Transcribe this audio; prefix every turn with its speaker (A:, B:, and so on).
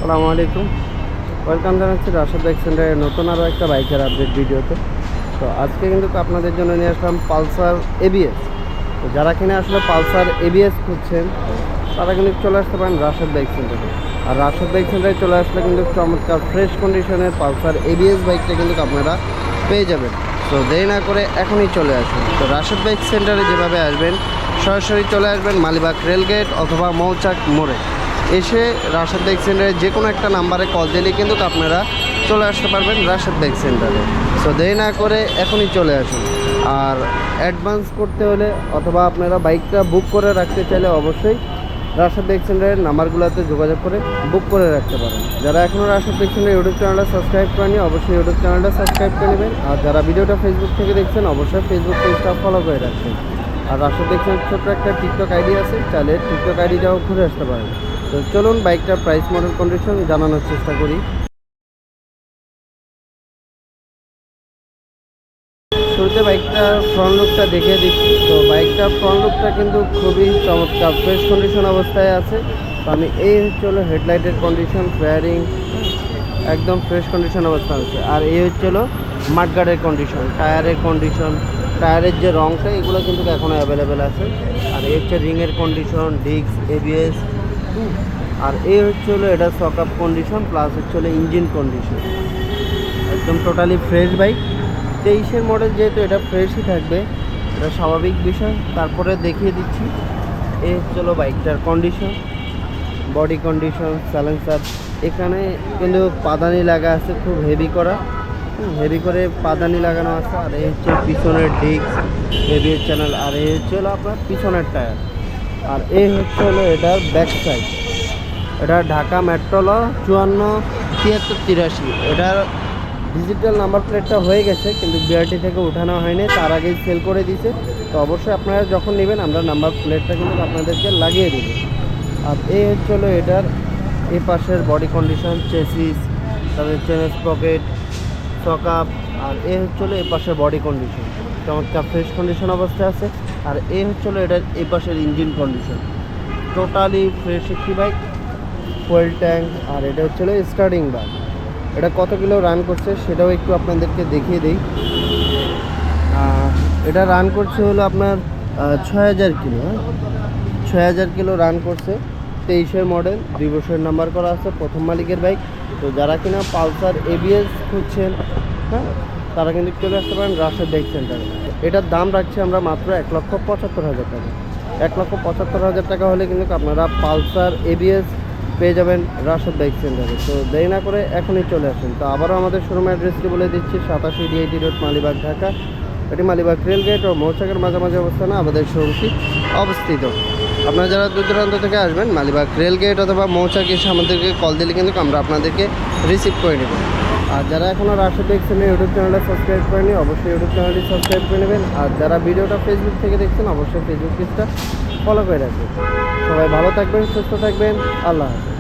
A: আসসালামু আলাইকুম, ওয়েলকাম জানাচ্ছি রাশেদ বাইক সেন্টারের নতুন আরও একটা বাইকের আপডেট ভিডিওতে। তো আজকে কিন্তু আপনাদের জন্য নিয়ে আসলাম পালসার এবিএস। তো যারা কিনে আসলে পালসার এবিএস খুঁজছেন তারা কিন্তু চলে আসতে পারেন রাশেদ বাইক সেন্টারে। আর রাশেদ বাইক সেন্টারে চলে আসলে কিন্তু চমৎকার ফ্রেশ কন্ডিশনের পালসার এবিএস বাইকটা কিন্তু আপনারা পেয়ে যাবেন। তো দেরি না করে এখনই চলে আসুন। তো রাশেদ বাইক সেন্টারে যেভাবে আসবেন, সরাসরি চলে আসবেন মালিবাগ রেলগেট অথবা মৌচাক মোড়ে। এসে রাশেদ বাইক সেন্টারে যে কোনো একটা নাম্বারে কল দিলে কিন্তু আপনারা চলে আসতে পারবেন রাশেদ বাইক সেন্টারে। সো দেরি না করে এখনই চলে আসুন। আর অ্যাডভান্স করতে হলে অথবা আপনারা বাইকটা বুক করে রাখতে চাইলে অবশ্যই রাশেদ বাইক সেন্টারের নাম্বারগুলোতে যোগাযোগ করে বুক করে রাখতে পারেন। যারা এখনও রাশেদ বাইক সেন্টার ইউটিউব চ্যানেলটা সাবস্ক্রাইব করেনি অবশ্যই ইউটিউব চ্যানেলটা সাবস্ক্রাইব করে নেবেন। আর যারা ভিডিওটা ফেসবুক থেকে দেখছেন অবশ্যই ফেসবুক পেজটা ফলো করে রাখবেন। আর রাশেদ বাইক সেন্টার ছোট্ট একটা টিকটক আইডি আছে, চাইলে টিকটক আইডিটাও ঘুরে আসতে পারেন। তো চলুন বাইকটার প্রাইস, মডেল, কন্ডিশন জানানোর চেষ্টা করি। শুরুতে বাইকটার ফ্রন্ট লুকটা দেখে দিচ্ছি। তো বাইকটার ফ্রন্ট লুকটা কিন্তু খুবই চমৎকার ফ্রেশ কন্ডিশন অবস্থায় আছে। তো আমি এই হচ্ছে হলো হেডলাইটের কন্ডিশন, ফেয়ারিং একদম ফ্রেশ কন্ডিশন অবস্থা আছে। আর এই হচ্ছে হলো মাঠগার্ডের কন্ডিশন, টায়ারের কন্ডিশন, টায়ারের যে রঙটা এগুলো কিন্তু এখনও অ্যাভেলেবেল আছে। আর এই হচ্ছে রিংয়ের কন্ডিশন, ডিস্ক, এবিএস। আর এই হচ্ছে হলো এটা সক আপ কন্ডিশন প্লাস হচ্ছে হলো ইঞ্জিন কন্ডিশন, একদম টোটালি ফ্রেশ বাইক। 23-এর মডেল যেহেতু এটা ফ্রেশই থাকবে, এটা স্বাভাবিক বিষয়। তারপরে দেখিয়ে দিচ্ছি এই হচ্ছে হলো বাইকটার কন্ডিশন, বডি কন্ডিশন, সাইলেন্সার। এখানে কিন্তু পাদানি লাগা আছে, খুব হেভি করা, হেভি করে পাদানি লাগানো আছে। আর এই হচ্ছে পিছনের ডিস্ক, হেভি চ্যানেল। আর এই হচ্ছে হলো আপনার পিছনের টায়ার। আর এই হচ্ছে হলো এটার ব্যাক সাইড। এটা ঢাকা মেট্রো ল 547383। এটার ডিজিটাল নাম্বার প্লেটটা হয়ে গেছে কিন্তু বিআরটি থেকে উঠানো হয়নি, তার আগেই সেল করে দিয়েছে। তো অবশ্যই আপনারা যখন নেবেন আমরা নাম্বার প্লেটটা কিন্তু আপনাদেরকে লাগিয়ে দেব। আর এই হচ্ছে হলো এটার এই পাশের বডি কন্ডিশন, চেসিস, তাদের চেনের পকেট, সকাপ। আর এই হচ্ছে হলো এই পাশের বডি কন্ডিশন, চমৎকার ফ্রেশ কন্ডিশন অবস্থায় আছে। আর এই হচ্ছে হলো এটার এই পাশের ইঞ্জিন কন্ডিশন, টোটালি ফ্রেশ একটি বাইক, ফুয়েল ট্যাঙ্ক। আর এটা হচ্ছে হলো স্টার্টিং বার। এটা কত কিলো রান করছে সেটাও একটু আপনাদেরকে দেখিয়ে দিই। এটা রান করছে হলো আপনার 6000 কিলো। 6000 কিলো রান করছে। 23-এর মডেল, 2 বছরের নাম্বার করা আছে, প্রথম মালিকের বাইক। তো যারা কিনা পালসার এবিএস খুঁজছেন, হ্যাঁ, তারা কিন্তু চলে আসতে পারেন রাশেদ বাইক সেন্টারে। এটার দাম রাখছি আমরা মাত্র 1,75,000 টাকা। 1,75,000 টাকা হলে কিন্তু আপনারা পালসার এবিএস পেয়ে যাবেন রাশেদ বাইক সেন্টারে। তো দেরি না করে এখনই চলে আসুন। তো আবারও আমাদের শোরুম অ্যাড্রেসটি বলে দিচ্ছি, 87D80 রোড, মালিবাগ, ঢাকা। এটি মালিবাগ রেলগেট ও মৌচাকের মাঝামাঝি অবস্থানে আমাদের শোরুমটি অবস্থিত। আপনারা যারা দূর দূরান্ত থেকে আসবেন মালিবাগ রেলগেট অথবা মৌচাক এসে আমাদেরকে কল দিলে কিন্তু আমরা আপনাদেরকে রিসিভ করে নেব। আর যারা এখনও রাশেদ বাইক সেন্টার ইউটিউব চ্যানেলটা সাবস্ক্রাইব করেনি অবশ্যই ইউটিউব চ্যানেলটি সাবস্ক্রাইব করে নেবেন। আর যারা ভিডিওটা ফেসবুক থেকে দেখছেন অবশ্যই ফেসবুক পেজটা ফলো করে রাখবেন। সবাই ভালো থাকবেন, সুস্থ থাকবেন, আল্লাহ হাফেজ।